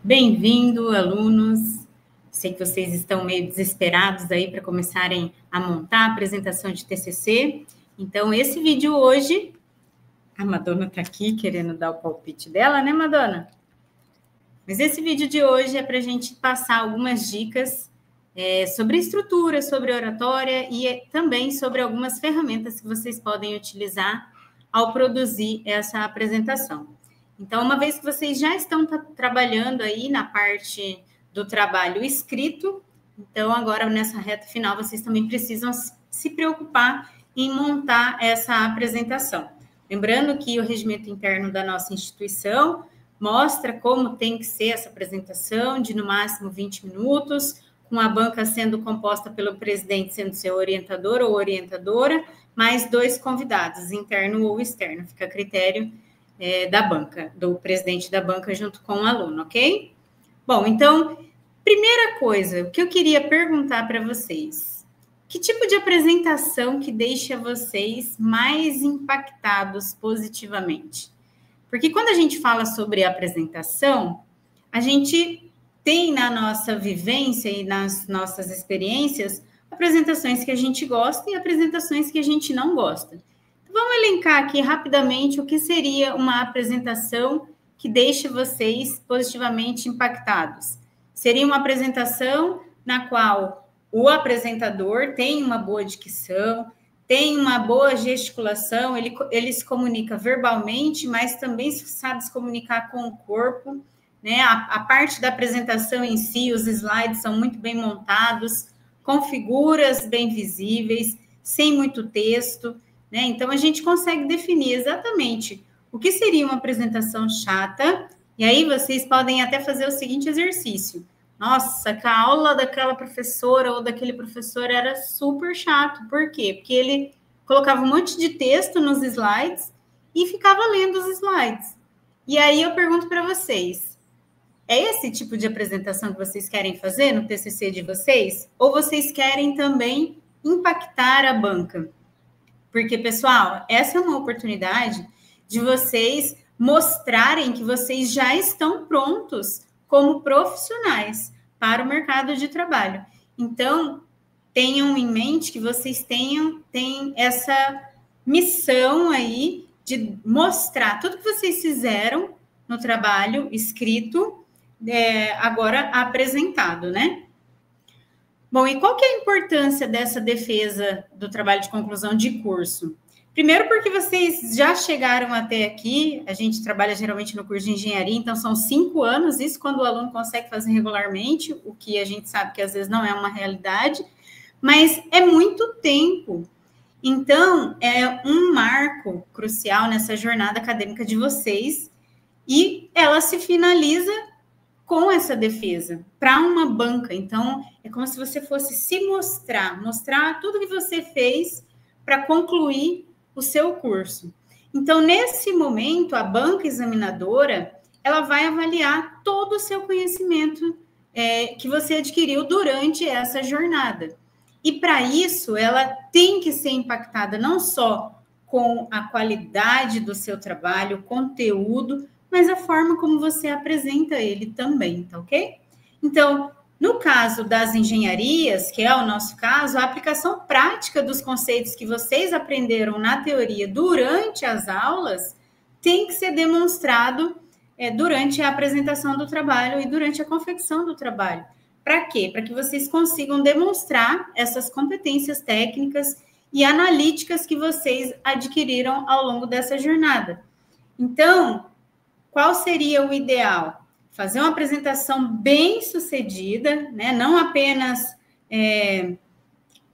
Bem-vindo, alunos. Sei que vocês estão meio desesperados aí para começarem a montar a apresentação de TCC. Então, esse vídeo hoje... A Madonna está aqui querendo dar o palpite dela, né, Madonna? Mas esse vídeo de hoje é para a gente passar algumas dicas sobre estrutura, sobre oratória e também sobre algumas ferramentas que vocês podem utilizar ao produzir essa apresentação. Então, uma vez que vocês já estão trabalhando aí na parte do trabalho escrito, então agora nessa reta final vocês também precisam se preocupar em montar essa apresentação. Lembrando que o regimento interno da nossa instituição mostra como tem que ser essa apresentação de no máximo 20 minutos, com a banca sendo composta pelo presidente sendo seu orientador ou orientadora, mais 2 convidados, interno ou externo, fica a critério da banca, do presidente da banca junto com o aluno, ok? Bom, então, primeira coisa, o que eu queria perguntar para vocês, que tipo de apresentação que deixa vocês mais impactados positivamente? Porque quando a gente fala sobre apresentação, a gente tem na nossa vivência e nas nossas experiências apresentações que a gente gosta e apresentações que a gente não gosta. Vamos elencar aqui rapidamente o que seria uma apresentação que deixe vocês positivamente impactados. Seria uma apresentação na qual o apresentador tem uma boa dicção, tem uma boa gesticulação, ele se comunica verbalmente, mas também sabe se comunicar com o corpo, né? A parte da apresentação em si, os slides são muito bem montados, com figuras bem visíveis, sem muito texto, né? Então, a gente consegue definir exatamente o que seria uma apresentação chata, e aí vocês podem até fazer o seguinte exercício. Nossa, que a aula daquela professora ou daquele professor era super chato. Por quê? Porque ele colocava um monte de texto nos slides e ficava lendo os slides. E aí eu pergunto para vocês, é esse tipo de apresentação que vocês querem fazer no TCC de vocês? Ou vocês querem também impactar a banca? Porque, pessoal, essa é uma oportunidade de vocês mostrarem que vocês já estão prontos como profissionais para o mercado de trabalho. Então, tenham em mente que vocês têm essa missão aí de mostrar tudo que vocês fizeram no trabalho escrito, agora apresentado, né? Bom, e qual que é a importância dessa defesa do trabalho de conclusão de curso? Primeiro, porque vocês já chegaram até aqui, a gente trabalha geralmente no curso de engenharia, então são 5 anos, isso quando o aluno consegue fazer regularmente, o que a gente sabe que às vezes não é uma realidade, mas é muito tempo. Então, é um marco crucial nessa jornada acadêmica de vocês, e ela se finaliza com essa defesa, para uma banca. Então, é como se você fosse se mostrar tudo que você fez para concluir o seu curso. Então, nesse momento, a banca examinadora, ela vai avaliar todo o seu conhecimento que você adquiriu durante essa jornada. E, para isso, ela tem que ser impactada não só com a qualidade do seu trabalho, o conteúdo, mas a forma como você apresenta ele também, tá ok? Então, no caso das engenharias, que é o nosso caso, a aplicação prática dos conceitos que vocês aprenderam na teoria durante as aulas tem que ser demonstrado durante a apresentação do trabalho e durante a confecção do trabalho. Para quê? Para que vocês consigam demonstrar essas competências técnicas e analíticas que vocês adquiriram ao longo dessa jornada. Então, qual seria o ideal? Fazer uma apresentação bem sucedida, né? Não apenas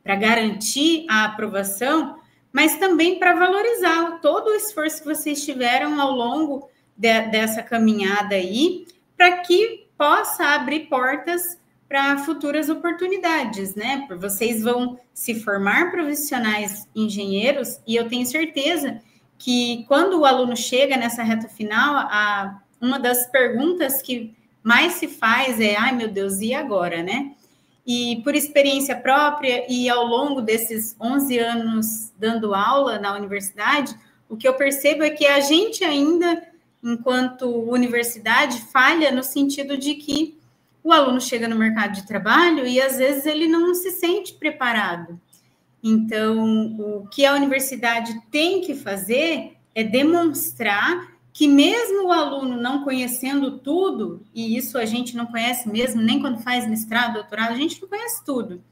para garantir a aprovação, mas também para valorizar todo o esforço que vocês tiveram ao longo dessa caminhada aí, para que possa abrir portas para futuras oportunidades, né? Vocês vão se formar profissionais engenheiros e eu tenho certeza que quando o aluno chega nessa reta final, uma das perguntas que mais se faz é, ai meu Deus, e agora, né? E por experiência própria e ao longo desses 11 anos dando aula na universidade, o que eu percebo é que a gente ainda enquanto universidade, falha no sentido de que o aluno chega no mercado de trabalho e, às vezes, ele não se sente preparado. Então, o que a universidade tem que fazer é demonstrar que mesmo o aluno não conhecendo tudo, e isso a gente não conhece mesmo, nem quando faz mestrado, doutorado, a gente não conhece tudo,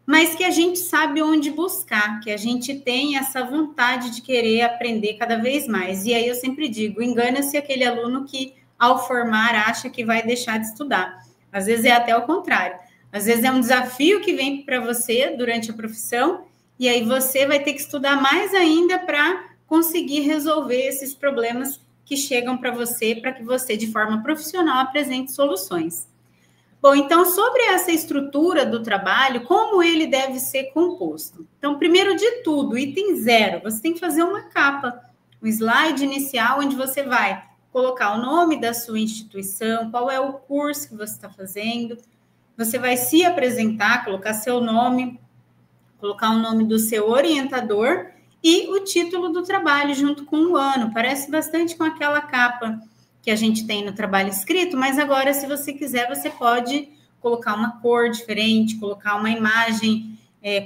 mas que a gente sabe onde buscar, que a gente tem essa vontade de querer aprender cada vez mais. E aí eu sempre digo, engana-se aquele aluno que, ao formar, acha que vai deixar de estudar. Às vezes é até o contrário. Às vezes é um desafio que vem para você durante a profissão, e aí você vai ter que estudar mais ainda para conseguir resolver esses problemas que chegam para você, para que você, de forma profissional, apresente soluções. Bom, então, sobre essa estrutura do trabalho, como ele deve ser composto? Então, primeiro de tudo, item 0, você tem que fazer uma capa, um slide inicial, onde você vai colocar o nome da sua instituição, qual é o curso que você está fazendo, você vai se apresentar, colocar seu nome, colocar o nome do seu orientador e o título do trabalho junto com o ano. Parece bastante com aquela capa que a gente tem no trabalho escrito, mas agora, se você quiser, você pode colocar uma cor diferente, colocar uma imagem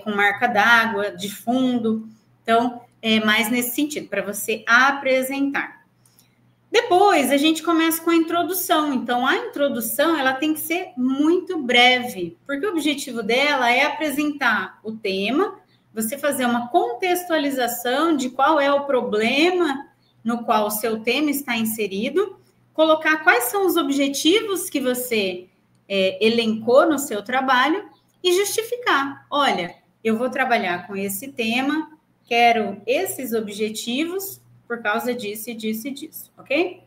com marca d'água de fundo. Então, é mais nesse sentido, para você apresentar. Depois, a gente começa com a introdução. Então, a introdução, ela tem que ser muito breve, porque o objetivo dela é apresentar o tema, você fazer uma contextualização de qual é o problema no qual o seu tema está inserido, colocar quais são os objetivos que você elencou no seu trabalho e justificar. Olha, eu vou trabalhar com esse tema, quero esses objetivos por causa disso e disso e disso, ok?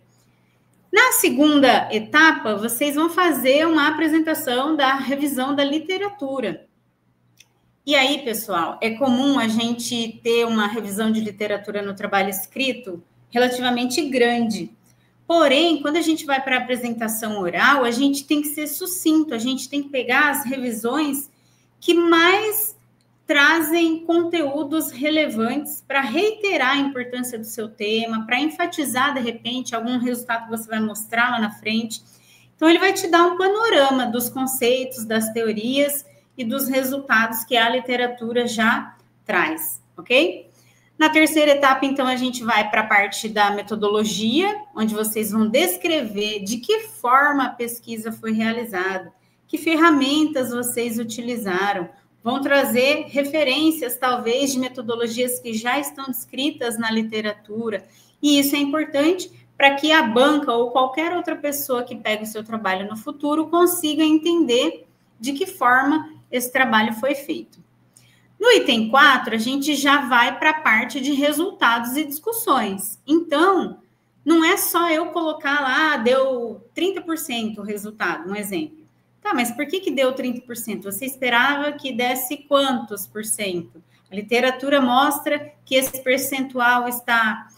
Na segunda etapa, vocês vão fazer uma apresentação da revisão da literatura. E aí, pessoal, é comum a gente ter uma revisão de literatura no trabalho escrito relativamente grande. Porém, quando a gente vai para a apresentação oral, a gente tem que ser sucinto, a gente tem que pegar as revisões que mais trazem conteúdos relevantes para reiterar a importância do seu tema, para enfatizar, de repente, algum resultado que você vai mostrar lá na frente. Então, ele vai te dar um panorama dos conceitos, das teorias e dos resultados que a literatura já traz, ok? Na terceira etapa, então, a gente vai para a parte da metodologia, onde vocês vão descrever de que forma a pesquisa foi realizada, que ferramentas vocês utilizaram, vão trazer referências, talvez, de metodologias que já estão descritas na literatura, e isso é importante para que a banca ou qualquer outra pessoa que pegue o seu trabalho no futuro consiga entender de que forma esse trabalho foi feito. No item 4, a gente já vai para a parte de resultados e discussões. Então, não é só eu colocar lá, deu 30% o resultado, um exemplo. Tá, mas por que deu 30%? Você esperava que desse quantos por cento? A literatura mostra que esse percentual está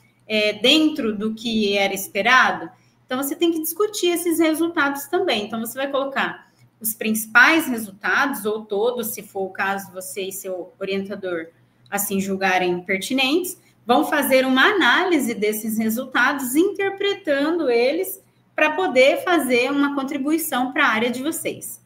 dentro do que era esperado. Então, você tem que discutir esses resultados também. Então, você vai colocar os principais resultados, ou todos, se for o caso, você e seu orientador assim julgarem pertinentes, vão fazer uma análise desses resultados, interpretando eles para poder fazer uma contribuição para a área de vocês.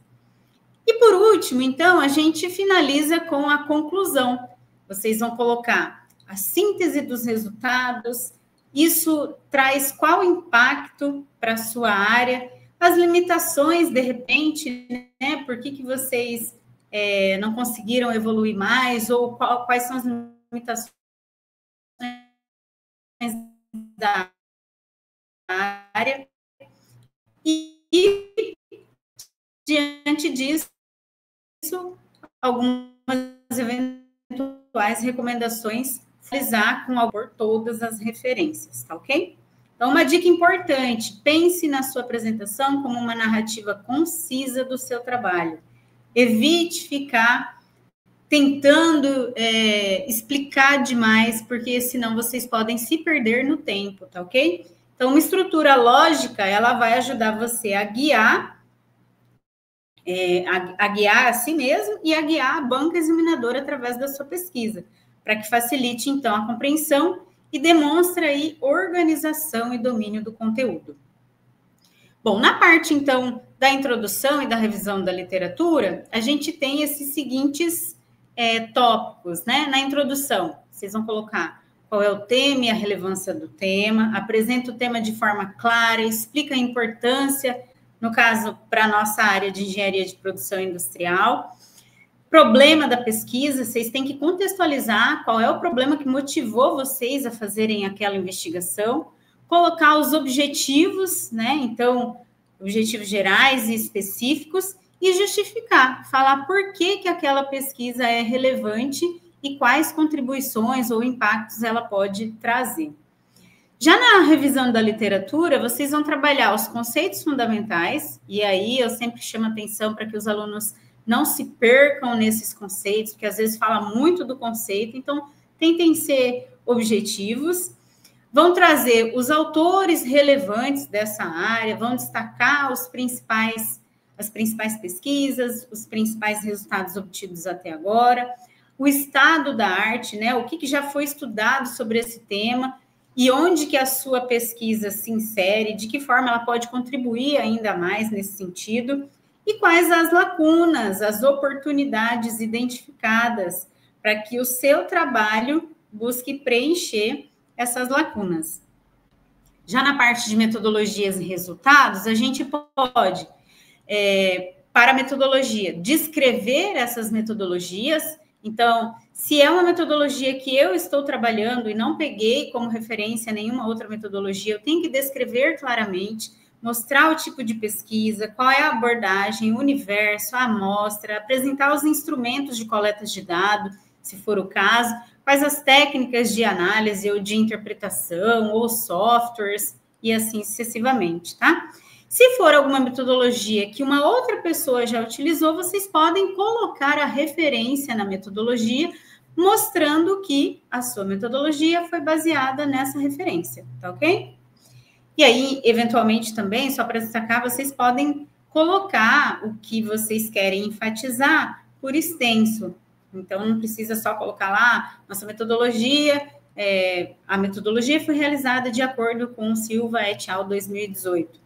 E por último, então, a gente finaliza com a conclusão. Vocês vão colocar a síntese dos resultados, isso traz qual impacto para a sua área, as limitações, de repente, né? Por que vocês não conseguiram evoluir mais, ou quais são as limitações da área. E diante disso, algumas eventuais recomendações, finalizar com por todas as referências, tá ok? Então, uma dica importante, pense na sua apresentação como uma narrativa concisa do seu trabalho. Evite ficar tentando explicar demais, porque senão vocês podem se perder no tempo, tá ok? Então, uma estrutura lógica, ela vai ajudar você a guiar, a guiar a si mesmo e a guiar a banca examinadora através da sua pesquisa, para que facilite, então, a compreensão e demonstra aí organização e domínio do conteúdo. Bom, na parte, então, da introdução e da revisão da literatura, a gente tem esses seguintes tópicos, né? Na introdução, vocês vão colocar qual é o tema e a relevância do tema, apresenta o tema de forma clara, explica a importância, no caso, para a nossa área de engenharia de produção industrial. Problema da pesquisa, vocês têm que contextualizar qual é o problema que motivou vocês a fazerem aquela investigação, colocar os objetivos, né? Então, objetivos gerais e específicos, e justificar, falar por que aquela pesquisa é relevante e quais contribuições ou impactos ela pode trazer. Já na revisão da literatura, vocês vão trabalhar os conceitos fundamentais, e aí eu sempre chamo atenção para que os alunos não se percam nesses conceitos, porque às vezes fala muito do conceito, então tentem ser objetivos. Vão trazer os autores relevantes dessa área, vão destacar as principais pesquisas, os principais resultados obtidos até agora, o estado da arte, né? O que já foi estudado sobre esse tema e onde que a sua pesquisa se insere, de que forma ela pode contribuir ainda mais nesse sentido, e quais as lacunas, as oportunidades identificadas para que o seu trabalho busque preencher essas lacunas. Já na parte de metodologias e resultados, a gente pode, para a metodologia, descrever essas metodologias. Então, se é uma metodologia que eu estou trabalhando e não peguei como referência nenhuma outra metodologia, eu tenho que descrever claramente, mostrar o tipo de pesquisa, qual é a abordagem, o universo, a amostra, apresentar os instrumentos de coleta de dados, se for o caso, quais as técnicas de análise ou de interpretação, ou softwares, e assim sucessivamente, tá? Se for alguma metodologia que uma outra pessoa já utilizou, vocês podem colocar a referência na metodologia, mostrando que a sua metodologia foi baseada nessa referência, tá ok? E aí, eventualmente também, só para destacar, vocês podem colocar o que vocês querem enfatizar por extenso. Então, não precisa só colocar lá, nossa metodologia, a metodologia foi realizada de acordo com Silva et al. 2018.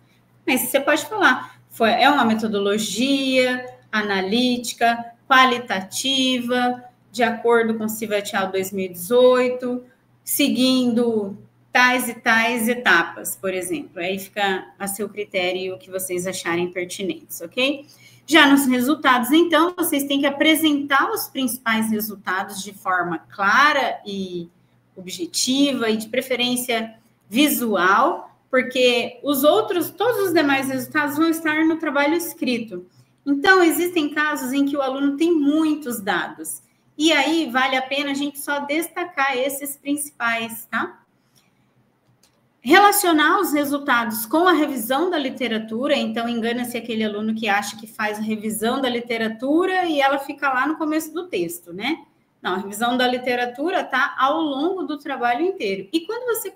Mas você pode falar, é uma metodologia analítica, qualitativa, de acordo com Silva et al. 2018, seguindo tais e tais etapas, por exemplo. Aí fica a seu critério o que vocês acharem pertinentes, ok? Já nos resultados, então, vocês têm que apresentar os principais resultados de forma clara e objetiva e de preferência visual, porque todos os demais resultados vão estar no trabalho escrito. Então, existem casos em que o aluno tem muitos dados, e aí vale a pena a gente só destacar esses principais, tá? Relacionar os resultados com a revisão da literatura, então engana-se aquele aluno que acha que faz a revisão da literatura e ela fica lá no começo do texto, né? Não, a revisão da literatura está ao longo do trabalho inteiro. E quando você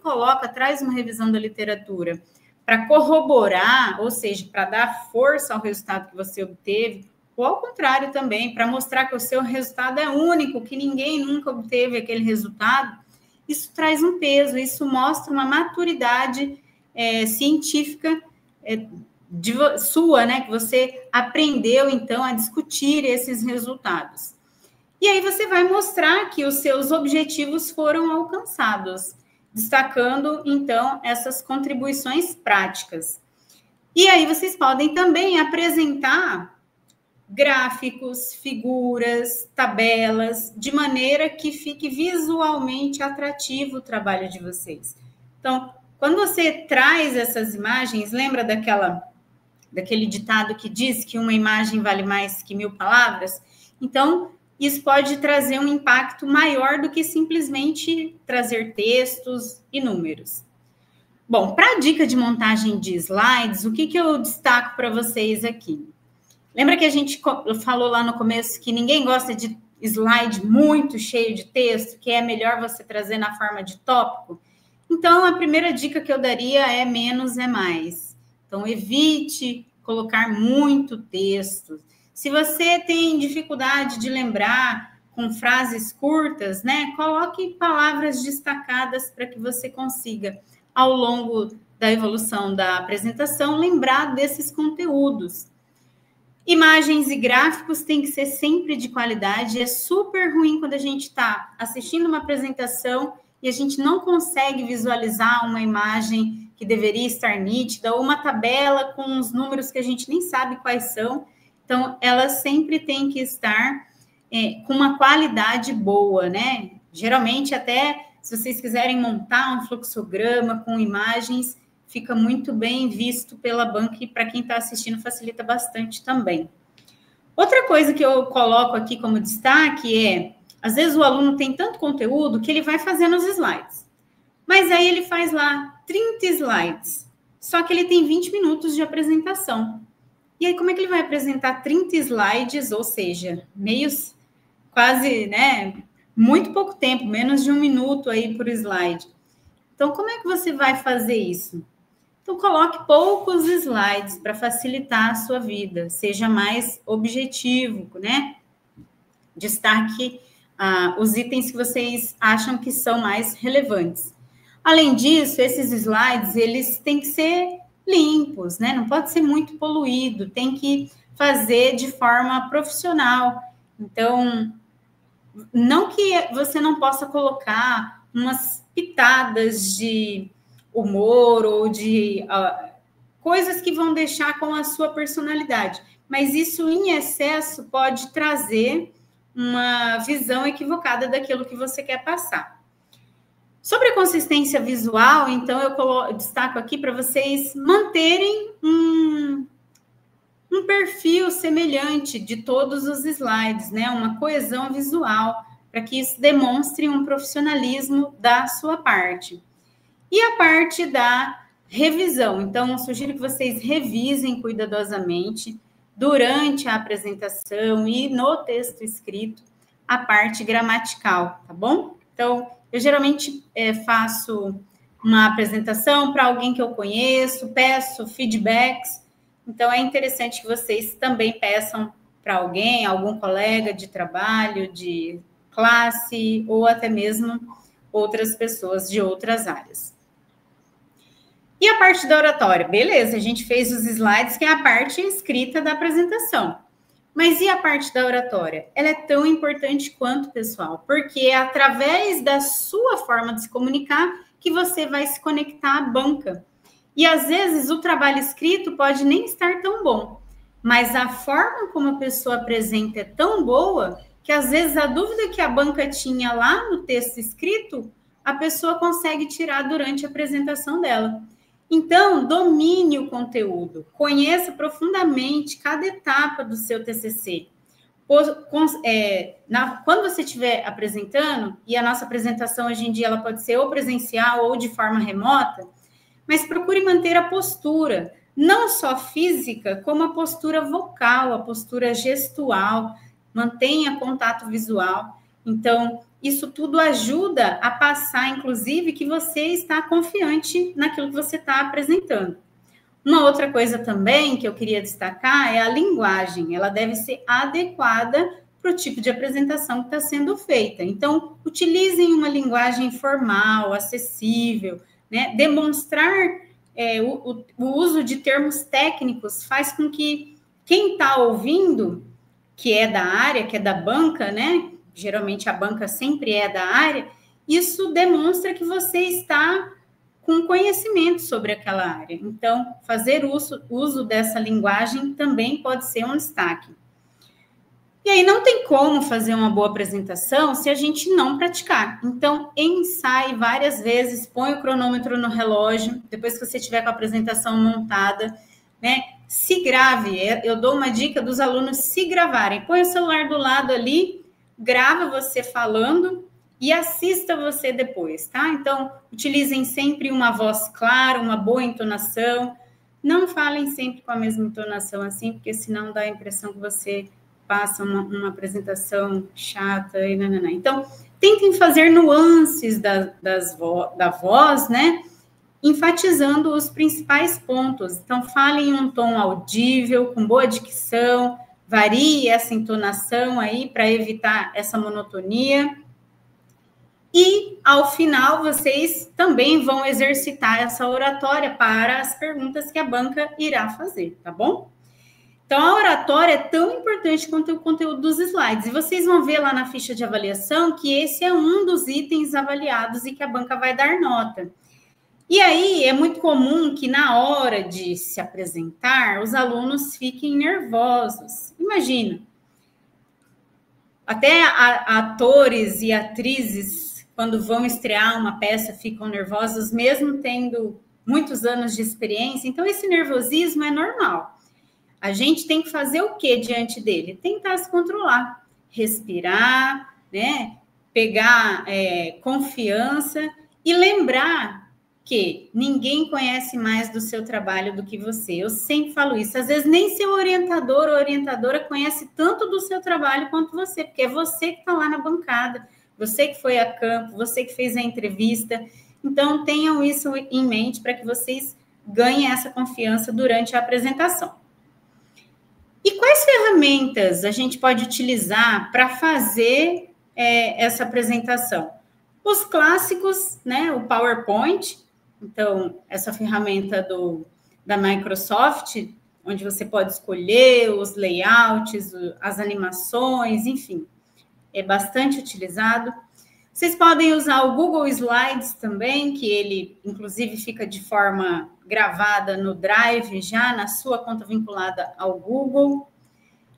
traz uma revisão da literatura para corroborar, ou seja, para dar força ao resultado que você obteve, ou ao contrário também, para mostrar que o seu resultado é único, que ninguém nunca obteve aquele resultado, isso traz um peso, isso mostra uma maturidade científica sua, né? Que você aprendeu, então, a discutir esses resultados. E aí você vai mostrar que os seus objetivos foram alcançados, destacando, então, essas contribuições práticas. E aí vocês podem também apresentar gráficos, figuras, tabelas, de maneira que fique visualmente atrativo o trabalho de vocês. Então, quando você traz essas imagens, lembra daquele ditado que diz que uma imagem vale mais que 1000 palavras? Então, isso pode trazer um impacto maior do que simplesmente trazer textos e números. Bom, para a dica de montagem de slides, o que eu destaco para vocês aqui? Lembra que a gente falou lá no começo que ninguém gosta de slide muito cheio de texto, que é melhor você trazer na forma de tópico? Então, a primeira dica que eu daria é menos é mais. Então, evite colocar muito texto. Se você tem dificuldade de lembrar com frases curtas, né? Coloque palavras destacadas para que você consiga, ao longo da evolução da apresentação, lembrar desses conteúdos. Imagens e gráficos têm que ser sempre de qualidade. É super ruim quando a gente está assistindo uma apresentação e a gente não consegue visualizar uma imagem que deveria estar nítida, ou uma tabela com os números que a gente nem sabe quais são. Então, elas sempre têm que estar com uma qualidade boa, né? Geralmente, até se vocês quiserem montar um fluxograma com imagens, fica muito bem visto pela banca e para quem está assistindo facilita bastante também. Outra coisa que eu coloco aqui como destaque é, às vezes o aluno tem tanto conteúdo que ele vai fazendo os slides, mas aí ele faz lá 30 slides, só que ele tem 20 minutos de apresentação. E aí como é que ele vai apresentar 30 slides, ou seja, quase, né, muito pouco tempo, menos de 1 minuto aí por slide. Então, como é que você vai fazer isso? Então, coloque poucos slides para facilitar a sua vida, seja mais objetivo, né? Destaque os itens que vocês acham que são mais relevantes. Além disso, esses slides, eles têm que ser limpos, né? Não pode ser muito poluído, tem que fazer de forma profissional. Então, não que você não possa colocar umas pitadas de humor ou de coisas que vão deixar com a sua personalidade, mas isso em excesso pode trazer uma visão equivocada daquilo que você quer passar. Sobre a consistência visual, então eu destaco aqui para vocês manterem um perfil semelhante de todos os slides, né? Uma coesão visual, para que isso demonstre um profissionalismo da sua parte. E a parte da revisão. Então, eu sugiro que vocês revisem cuidadosamente durante a apresentação e no texto escrito a parte gramatical, tá bom? Então, eu geralmente faço uma apresentação para alguém que eu conheço, peço feedbacks. Então, é interessante que vocês também peçam para alguém, algum colega de trabalho, de classe, ou até mesmo outras pessoas de outras áreas. E a parte da oratória? Beleza, a gente fez os slides, que é a parte escrita da apresentação. Mas e a parte da oratória? Ela é tão importante quanto, pessoal, porque é através da sua forma de se comunicar que você vai se conectar à banca. E, às vezes, o trabalho escrito pode nem estar tão bom, mas a forma como a pessoa apresenta é tão boa que, às vezes, a dúvida que a banca tinha lá no texto escrito, a pessoa consegue tirar durante a apresentação dela. Então, domine o conteúdo, conheça profundamente cada etapa do seu TCC. Quando você estiver apresentando, e a nossa apresentação hoje em dia ela pode ser ou presencial ou de forma remota, mas procure manter a postura, não só física, como a postura vocal, a postura gestual, mantenha contato visual. Então, isso tudo ajuda a passar, inclusive, que você está confiante naquilo que você está apresentando. Uma outra coisa também que eu queria destacar é a linguagem. Ela deve ser adequada para o tipo de apresentação que está sendo feita. Então, utilizem uma linguagem formal, acessível, né? Demonstrar o uso de termos técnicos faz com que quem está ouvindo, que é da área, que é da banca, né? Geralmente a banca sempre é da área, isso demonstra que você está com conhecimento sobre aquela área. Então, fazer uso dessa linguagem também pode ser um destaque. E aí, não tem como fazer uma boa apresentação se a gente não praticar. Então, ensaie várias vezes, põe o cronômetro no relógio, depois que você tiver com a apresentação montada, né? Se grave. Eu dou uma dica dos alunos se gravarem. Põe o celular do lado ali, grava você falando e assista você depois, tá? Então, utilizem sempre uma voz clara, uma boa entonação. Não falem sempre com a mesma entonação assim, porque senão dá a impressão que você passa uma apresentação chata e nananã. Então, tentem fazer nuances da voz, né? Enfatizando os principais pontos. Então, falem em um tom audível, com boa dicção, varie essa entonação aí para evitar essa monotonia. E, ao final, vocês também vão exercitar essa oratória para as perguntas que a banca irá fazer, tá bom? Então, a oratória é tão importante quanto o conteúdo dos slides. E vocês vão ver lá na ficha de avaliação que esse é um dos itens avaliados e que a banca vai dar nota. E aí, é muito comum que na hora de se apresentar, os alunos fiquem nervosos. Imagina, até atores e atrizes, quando vão estrear uma peça, ficam nervosos, mesmo tendo muitos anos de experiência. Então, esse nervosismo é normal. A gente tem que fazer o que diante dele? Tentar se controlar, respirar, né? Pegar confiança e lembrar que ninguém conhece mais do seu trabalho do que você. Eu sempre falo isso. Às vezes nem seu orientador ou orientadora conhece tanto do seu trabalho quanto você, porque é você que está lá na bancada, você que foi a campo, você que fez a entrevista. Então, tenham isso em mente para que vocês ganhem essa confiança durante a apresentação. E quais ferramentas a gente pode utilizar para fazer essa apresentação? Os clássicos, né? O PowerPoint. Então, essa ferramenta da Microsoft, onde você pode escolher os layouts, as animações, enfim, é bastante utilizado. Vocês podem usar o Google Slides também, que ele, inclusive, fica de forma gravada no Drive, já na sua conta vinculada ao Google.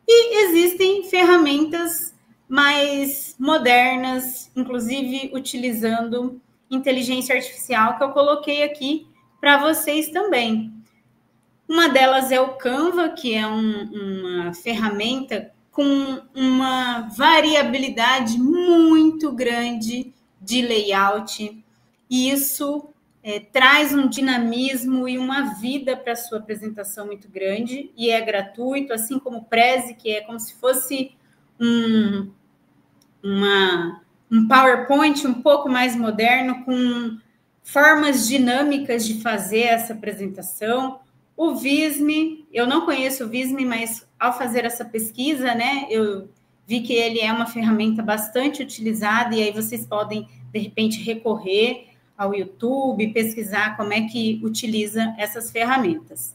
E existem ferramentas mais modernas, inclusive utilizando inteligência artificial, que eu coloquei aqui para vocês também. Uma delas é o Canva, que é uma ferramenta com uma variabilidade muito grande de layout, e isso traz um dinamismo e uma vida para a sua apresentação muito grande, e é gratuito, assim como o Prezi, que é como se fosse um PowerPoint um pouco mais moderno, com formas dinâmicas de fazer essa apresentação. O Visme, eu não conheço o Visme, mas ao fazer essa pesquisa, né, eu vi que ele é uma ferramenta bastante utilizada, e aí vocês podem, de repente, recorrer ao YouTube, pesquisar como é que utiliza essas ferramentas.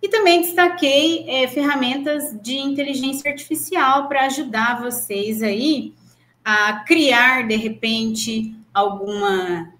E também destaquei ferramentas de inteligência artificial para ajudar vocês aí a criar, de repente, alguma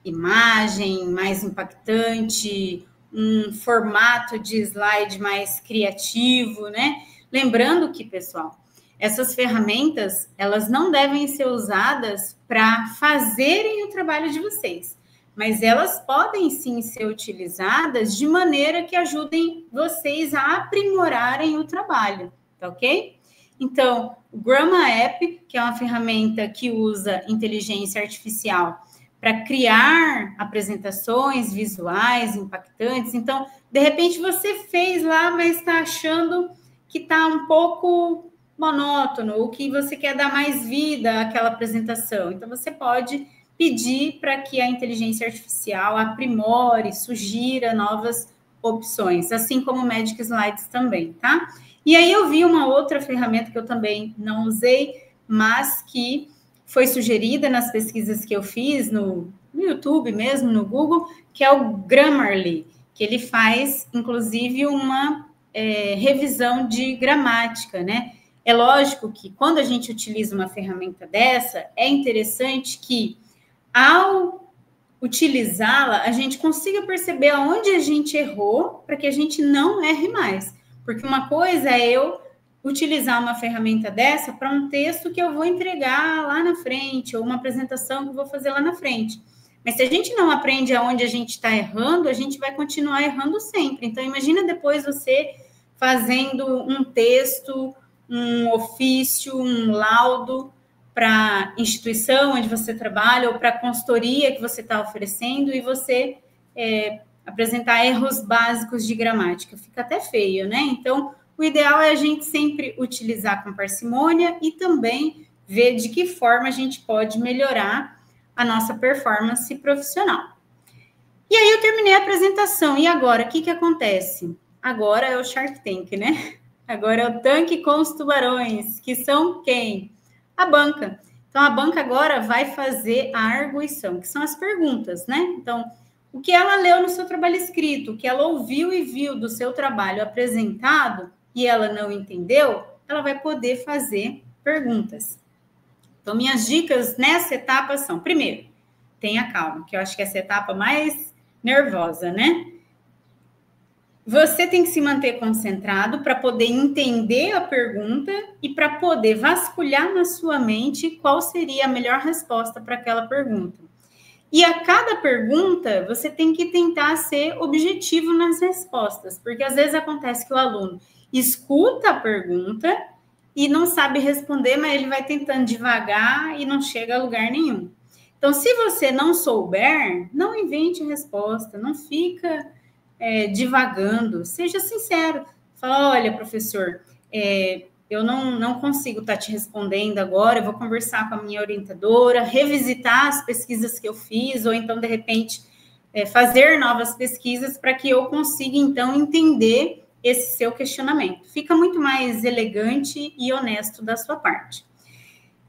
imagem mais impactante, um formato de slide mais criativo, né? Lembrando que, pessoal, essas ferramentas, elas não devem ser usadas para fazerem o trabalho de vocês, mas elas podem sim ser utilizadas de maneira que ajudem vocês a aprimorarem o trabalho, tá ok? Então, o Grama App, que é uma ferramenta que usa inteligência artificial para criar apresentações visuais impactantes. Então, de repente, você fez lá, mas está achando que está um pouco monótono, ou que você quer dar mais vida àquela apresentação. Então, você pode pedir para que a inteligência artificial aprimore, sugira novas opções, assim como o Magic Slides também, tá? E aí eu vi uma outra ferramenta que eu também não usei, mas que foi sugerida nas pesquisas que eu fiz no YouTube mesmo, no Google, que é o Grammarly, que ele faz, inclusive, uma revisão de gramática, né? É lógico que quando a gente utiliza uma ferramenta dessa, é interessante que, ao utilizá-la, a gente consiga perceber aonde a gente errou, para que a gente não erre mais. Porque uma coisa é eu utilizar uma ferramenta dessa para um texto que eu vou entregar lá na frente, ou uma apresentação que eu vou fazer lá na frente. Mas se a gente não aprende aonde a gente está errando, a gente vai continuar errando sempre. Então, imagina depois você fazendo um texto, um ofício, um laudo para a instituição onde você trabalha, ou para a consultoria que você está oferecendo, e você apresentar erros básicos de gramática. Fica até feio, né? Então, o ideal é a gente sempre utilizar com parcimônia e também ver de que forma a gente pode melhorar a nossa performance profissional. E aí eu terminei a apresentação. E agora, o que acontece? Agora é o Shark Tank, né? Agora é o tanque com os tubarões, que são quem? A banca. Então, a banca agora vai fazer a arguição, que são as perguntas, né? Então, o que ela leu no seu trabalho escrito, o que ela ouviu e viu do seu trabalho apresentado e ela não entendeu, ela vai poder fazer perguntas. Então, minhas dicas nessa etapa são, primeiro, tenha calma, que eu acho que essa é a etapa mais nervosa, né? Você tem que se manter concentrado para poder entender a pergunta e para poder vasculhar na sua mente qual seria a melhor resposta para aquela pergunta. E a cada pergunta, você tem que tentar ser objetivo nas respostas, porque às vezes acontece que o aluno escuta a pergunta e não sabe responder, mas ele vai tentando devagar e não chega a lugar nenhum. Então, se você não souber, não invente resposta, não fica divagando, seja sincero. Fala, olha, professor, eu não consigo estar te respondendo agora, eu vou conversar com a minha orientadora, revisitar as pesquisas que eu fiz, ou então, de repente, fazer novas pesquisas para que eu consiga, então, entender esse seu questionamento. Fica muito mais elegante e honesto da sua parte.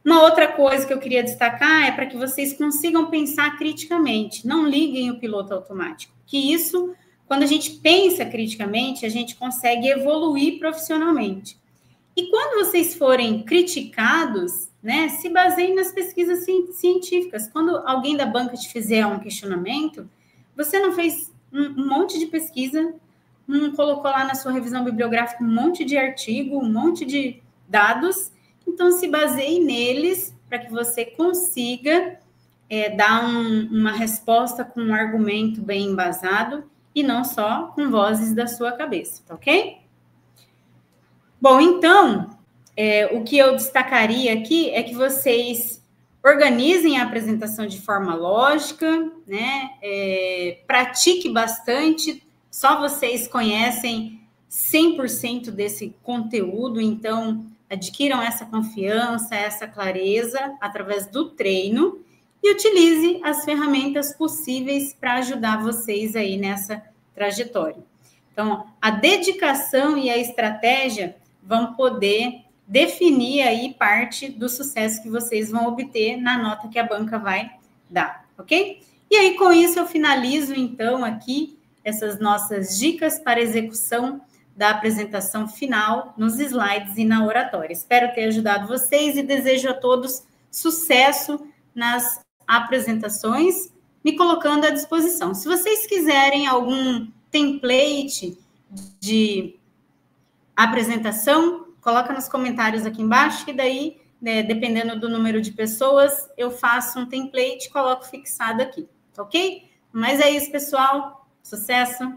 Uma outra coisa que eu queria destacar é para que vocês consigam pensar criticamente, não liguem o piloto automático, que isso, quando a gente pensa criticamente, a gente consegue evoluir profissionalmente. E quando vocês forem criticados, né, se baseiem nas pesquisas científicas. Quando alguém da banca te fizer um questionamento, você não fez um monte de pesquisa, não colocou lá na sua revisão bibliográfica um monte de artigo, um monte de dados. Então, se baseie neles para que você consiga dar uma resposta com um argumento bem embasado e não só com vozes da sua cabeça, tá ok? Bom, então, o que eu destacaria aqui é que vocês organizem a apresentação de forma lógica, né? Pratique bastante, só vocês conhecem 100% desse conteúdo, então adquiram essa confiança, essa clareza através do treino e utilize as ferramentas possíveis para ajudar vocês aí nessa trajetória. Então, a dedicação e a estratégia vão poder definir aí parte do sucesso que vocês vão obter na nota que a banca vai dar, ok? E aí, com isso, eu finalizo, então, aqui essas nossas dicas para execução da apresentação final nos slides e na oratória. Espero ter ajudado vocês e desejo a todos sucesso nas apresentações, me colocando à disposição. Se vocês quiserem algum template de apresentação, coloca nos comentários aqui embaixo, que daí, dependendo do número de pessoas, eu faço um template e coloco fixado aqui, ok? Mas é isso, pessoal. Sucesso!